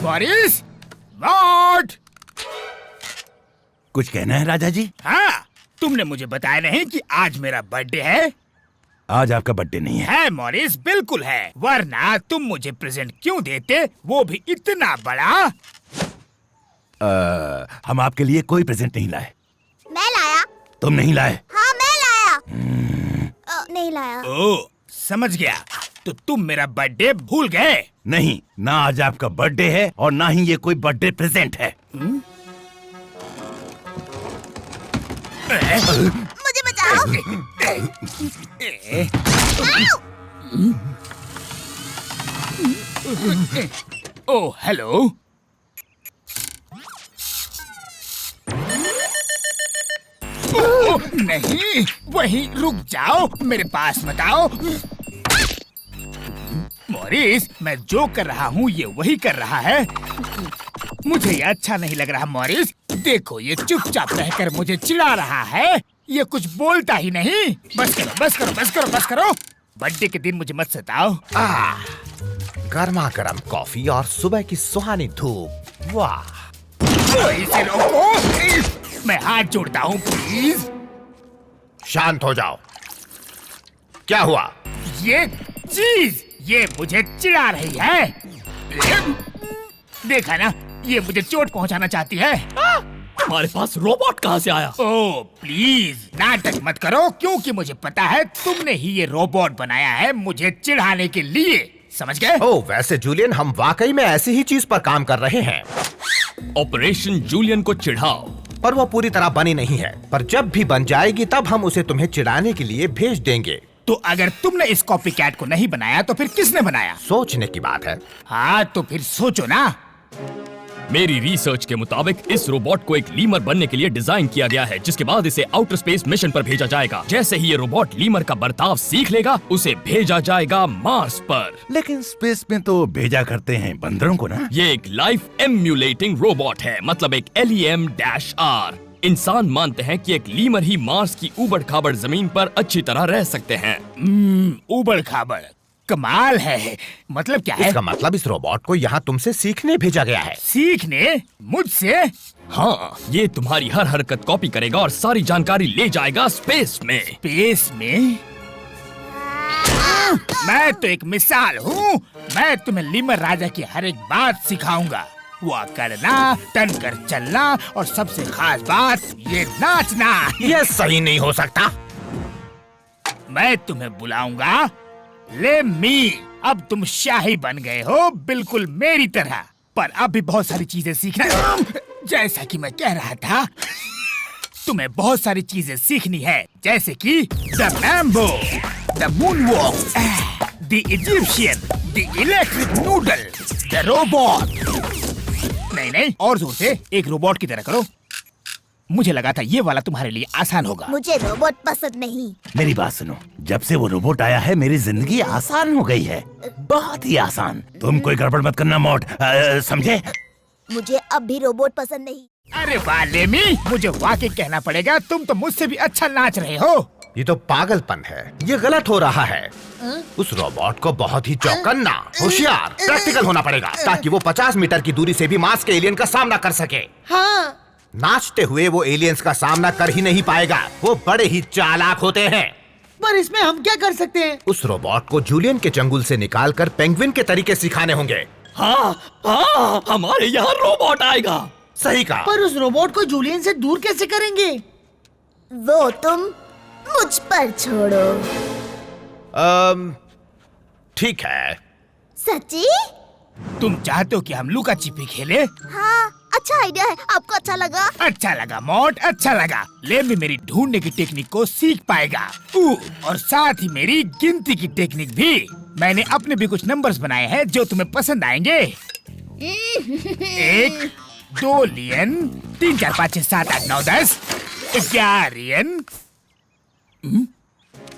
Morris, what? कुछ कहना है राजा जी? हाँ, तुमने मुझे बताया नहीं कि आज मेरा बर्थडे है? आज आपका बर्थडे नहीं है। मॉरिस, बिल्कुल है, वरना तुम मुझे प्रेजेंट क्यों देते, वो भी इतना बड़ा? हम आपके लिए कोई प्रेजेंट नहीं लाए। मैं लाया। तुम नहीं लाए? हाँ, मैं लाया। नहीं लाया। ओह, समझ गया। तो तुम मेरा बर्थडे भूल गए? नहीं, ना आज आपका बर्थडे है और ना ही ये कोई बर्थडे प्रेजेंट है। मुझे बचाओ। ओह, हेलो। ओह, नहीं, वहीं रुक जाओ, मेरे पास मत आओ। मॉरिस, मैं जो कर रहा हूँ ये वही कर रहा है। मुझे ये अच्छा नहीं लग रहा मॉरिस। देखो, ये चुपचाप रहकर मुझे चिढ़ा रहा है। ये कुछ बोलता ही नहीं। बस करो, बस करो, बस करो, बस करो। बर्थडे के दिन मुझे मत सताओ। गर्मा गर्म कॉफी और सुबह की सुहानी धूप। वाह। इसे रोको। मैं हाथ जोड़ता हूँ, प्लीज। शांत हो जाओ। क्या हुआ? ये चीज, ये मुझे चिढ़ा रही है। देखा ना, ये मुझे चोट पहुंचाना चाहती है। तुम्हारे पास रोबोट कहाँ से आया? ओह, प्लीज नाटक मत करो, क्योंकि मुझे पता है तुमने ही ये रोबोट बनाया है मुझे चिढ़ाने के लिए। समझ गए? ओह, वैसे जूलियन, हम वाकई में ऐसी ही चीज पर काम कर रहे हैं। ऑपरेशन जूलियन को चिढ़ाओ। पर वो पूरी तरह बनी नहीं है, पर जब भी बन जाएगी तब हम उसे तुम्हें चिढ़ाने के लिए भेज देंगे। तो अगर तुमने इस कॉपी कैट को नहीं बनाया तो फिर किसने बनाया? सोचने की बात है। हाँ, तो फिर सोचो ना। मेरी रिसर्च के मुताबिक इस रोबोट को एक लीमर बनने के लिए डिजाइन किया गया है, जिसके बाद इसे आउटर स्पेस मिशन पर भेजा जाएगा। जैसे ही ये रोबोट लीमर का बर्ताव सीख लेगा, उसे भेजा जाएगा मार्स पर। लेकिन स्पेस में तो भेजा करते हैं बंदरों को ना। ये एक लाइफ एम्यूलेटिंग रोबोट है, मतलब एक LEM-R। इंसान मानते हैं कि एक लीमर ही मार्स की ऊबड़ खाबड़ जमीन पर अच्छी तरह रह सकते हैं। ऊबड़ खाबड़, कमाल है। मतलब क्या है? इसका मतलब इस रोबोट को यहाँ तुमसे सीखने भेजा गया है। सीखने? मुझसे? हाँ, ये तुम्हारी हर हरकत कॉपी करेगा और सारी जानकारी ले जाएगा स्पेस में। स्पेस में? मैं तो एक मिसाल हूँ। मैं तुम्हें लीमर राजा की हर एक बात सिखाऊंगा। वो करना, तन कर चलना और सबसे खास बात ये नाचना। ये सही नहीं हो सकता। मैं तुम्हें बुलाऊंगा लेमी। अब तुम शाही बन गए हो, बिल्कुल मेरी तरह। पर अब भी बहुत सारी चीजें सीखना। जैसा कि मैं कह रहा था, तुम्हें बहुत सारी चीजें सीखनी है, जैसे कि the Mambo, the moonwalk, the Egyptian, the electric noodle, the robot. नहीं, और जोर से, एक रोबोट की तरह करो। मुझे लगा था ये वाला तुम्हारे लिए आसान होगा। मुझे रोबोट पसंद नहीं। मेरी बात सुनो, जब से वो रोबोट आया है मेरी जिंदगी आसान हो गई है, बहुत ही आसान। तुम कोई गड़बड़ मत करना मोट, समझे? मुझे अब भी रोबोट पसंद नहीं। अरे वाह लेमी, मुझे वाकई कहना पड़ेगा, तुम तो मुझसे भी अच्छा नाच रहे हो। ये तो पागलपन है, ये गलत हो रहा है। उस रोबोट को बहुत ही चौकन्ना, होशियार, प्रैक्टिकल होना पड़ेगा, ताकि वो 50 मीटर की दूरी से भी मार्स के एलियन का सामना कर सके। हाँ। नाचते हुए वो एलियंस का सामना कर ही नहीं पाएगा, वो बड़े ही चालाक होते हैं। पर इसमें हम क्या कर सकते हैं? उस रोबोट को जूलियन के चंगुल से निकालकर पेंगुइन के तरीके सिखाने होंगे। हाँ, हमारे यहाँ रोबोट आएगा। सही कहा। पर उस रोबोट को जूलियन से दूर कैसे करेंगे? वो तुम मुझ पर छोड़ो। ठीक है। सच्ची? तुम चाहते हो कि हम लुका छिपी खेले? हाँ, अच्छा आइडिया है। आपको अच्छा लगा? अच्छा लगा मोट, अच्छा लगा। लेमी मेरी ढूंढने की टेक्निक को सीख पाएगा, और साथ ही मेरी गिनती की टेक्निक भी। मैंने अपने भी कुछ नंबर्स बनाए हैं जो तुम्हें पसंद आएंगे। 1, 2 लियन, 3, 4, 5, 6, 7, 8, 9, 10, 11 लियन।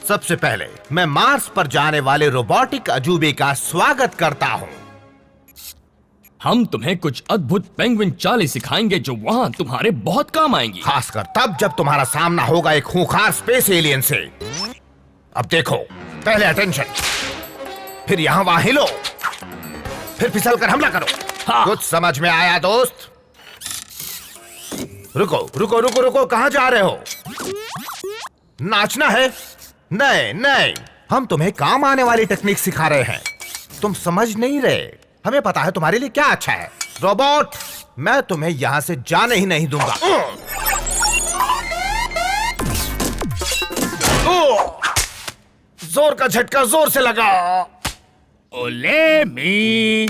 सबसे पहले मैं मार्स पर जाने वाले रोबोटिक अजूबे का स्वागत करता हूँ। हम तुम्हें कुछ अद्भुत पेंगुइन चालें सिखाएंगे जो वहाँ तुम्हारे बहुत काम आएंगी। खासकर तब जब तुम्हारा सामना होगा एक खूंखार स्पेस एलियन से। अब देखो, पहले अटेंशन, फिर यहाँ वहां हिलो, फिर फिसल कर हमला करो। कुछ समझ में आया दोस्त? रुको रुको रुको रुको, कहां जा रहे हो? नाचना है? नहीं नहीं, हम तुम्हें काम आने वाली टेक्निक सिखा रहे हैं। तुम समझ नहीं रहे। हमें पता है तुम्हारे लिए क्या अच्छा है। रोबोट, मैं तुम्हें यहां से जाने ही नहीं दूंगा। जोर का झटका जोर से लगा। ओले मी,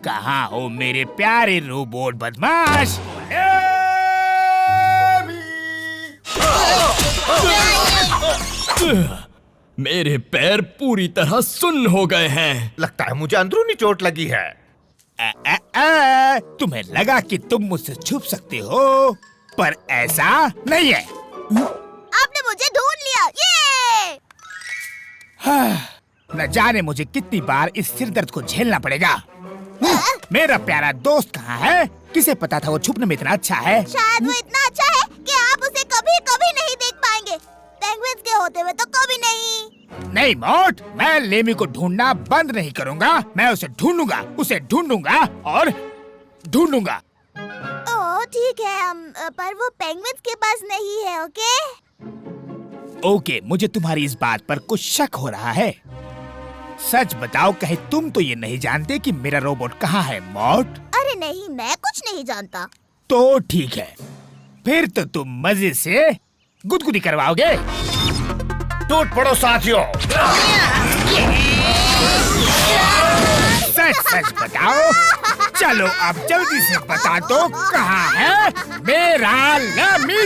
कहाँ हो मेरे प्यारे रोबोट बदमाश? मेरे पैर पूरी तरह सुन्न हो गए हैं। लगता है मुझे अंदरूनी चोट लगी है। तुम्हें लगा कि तुम मुझसे छुप सकते हो, पर ऐसा नहीं है। आपने मुझे ढूंढ लिया। ये न जाने मुझे कितनी बार इस सिर दर्द को झेलना पड़ेगा। मेरा प्यारा दोस्त कहाँ है? किसे पता था वो छुपने में इतना अच्छा है? शायद वो इतना अच्छा है कि आप उसे कभी कभी नहीं देख पाएंगे। पेंगुइन्स के होते हुए तो कभी नहीं। नहीं मोट, मैं लेमी को ढूंढना बंद नहीं करूँगा। मैं उसे ढूंढूंगा, उसे ढूंढूंगा और ढूंढूंगा। ओह ठीक है, पर वो पेंगुइन्स के पास नहीं है। ओके, मुझे तुम्हारी इस बात पर कुछ शक हो रहा है। सच बताओ, कहीं तुम तो ये नहीं जानते कि मेरा रोबोट कहाँ है मोट? अरे नहीं, मैं कुछ नहीं जानता। तो ठीक है, फिर तो तुम मजे से गुदगुदी करवाओगे। टूट पड़ो साथियों। सच सच बताओ। चलो अब जल्दी से बता दो, कहाँ है मेरा लेमी?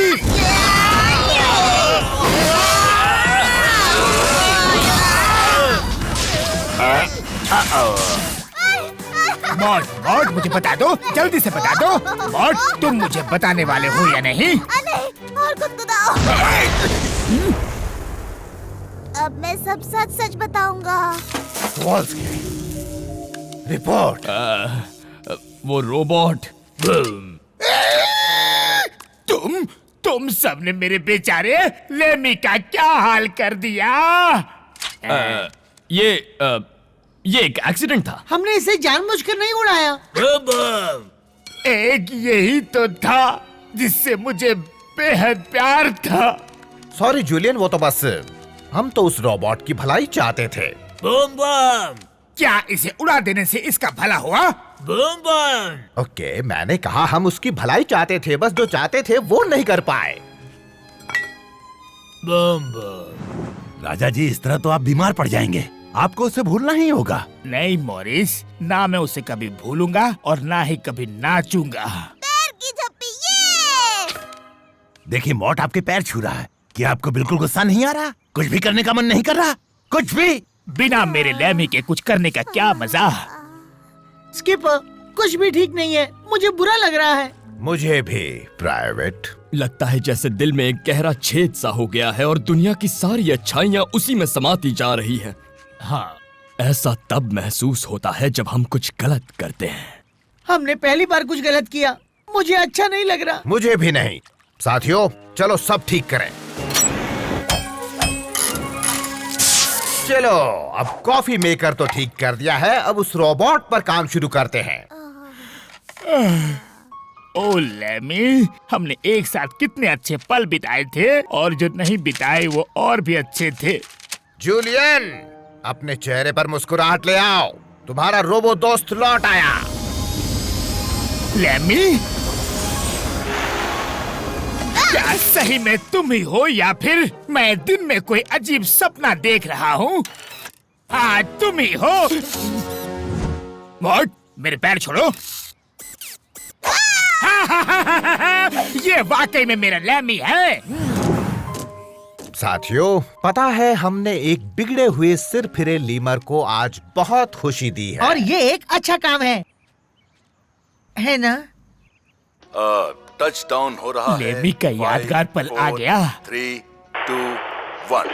मॉड, मॉड, मुझे बता दो, जल्दी से बता दो। मॉड, तुम मुझे बताने वाले हो या नहीं? नहीं, और गुदगुदाओ। अब मैं सब सच सच बताऊंगा। रिपोर्ट। वो रोबोट। तुम सबने मेरे बेचारे लेमी का क्या हाल कर दिया? ये एक एक्सीडेंट था। हमने इसे जानबूझकर नहीं उड़ाया। एक यही तो था जिससे मुझे बेहद प्यार था। सॉरी जूलियन, वो तो बस हम तो उस रोबोट की भलाई चाहते थे। Boom boom. क्या इसे उड़ा देने से इसका भला हुआ? Boom boom. ओके, मैंने कहा हम उसकी भलाई चाहते थे, बस जो चाहते थे वो नहीं कर पाए। Boom boom. राजा जी, इस तरह तो आप बीमार पड़ जाएंगे। आपको उसे भूलना ही होगा। नहीं मॉरिस, ना मैं उसे कभी भूलूंगा और ना ही कभी नाचूंगा। पैर की झप्पी। ये देखिए, मॉट आपके पैर छू रहा है। क्या आपको बिल्कुल गुस्सा नहीं आ रहा? कुछ भी करने का मन नहीं कर रहा? कुछ भी? बिना मेरे लेमी के कुछ करने का क्या मजा? स्किपर, कुछ भी ठीक नहीं है। मुझे बुरा लग रहा है। मुझे भी प्राइवेट। लगता है जैसे दिल में एक गहरा छेद सा हो गया है और दुनिया की सारी अच्छाइयाँ उसी में समाती जा रही है। हाँ, ऐसा तब महसूस होता है जब हम कुछ गलत करते हैं। हमने पहली बार कुछ गलत किया। मुझे अच्छा नहीं लग रहा। मुझे भी नहीं। साथियों, चलो सब ठीक करें। चलो, अब कॉफी मेकर तो ठीक कर दिया है, अब उस रोबोट पर काम शुरू करते हैं। ओ लेमी, हमने एक साथ कितने अच्छे पल बिताए थे और जो नहीं बिताए वो और भी अच्छे थे। जूलियन, अपने चेहरे पर मुस्कुराहट ले आओ। तुम्हारा रोबो दोस्त लौट आया। लेमी, क्या सही में तुम ही हो या फिर मैं दिन में कोई अजीब सपना देख रहा हूँ? हाँ, तुम ही हो। मॉड, मेरे पैर छोड़ो। ये वाकई में मेरा लेमी है। साथियों, पता है हमने एक बिगड़े हुए सिर फिरे लीमर को आज बहुत खुशी दी है। और ये एक अच्छा काम है ना? टच डाउन हो रहा है। लेमी का यादगार पल आ गया। 3, 2, 1।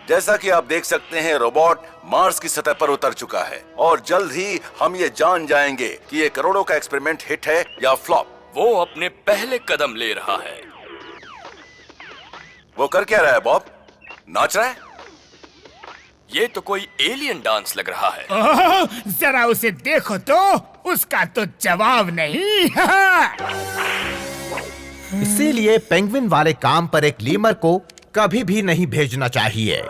जैसा कि आप देख सकते हैं, रोबोट मार्स की सतह पर उतर चुका है और जल्द ही हम ये जान जाएंगे कि ये करोड़ों का एक्सपेरिमेंट हिट है या फ्लॉप। वो अपने पहले कदम ले रहा है। वो कर क्या रहा है बॉब? नाच रहा है? ये तो कोई एलियन डांस लग रहा है। ओह, जरा उसे देखो तो, उसका तो जवाब नहीं। इसीलिए पेंगुइन वाले काम पर एक लीमर को कभी भी नहीं भेजना चाहिए।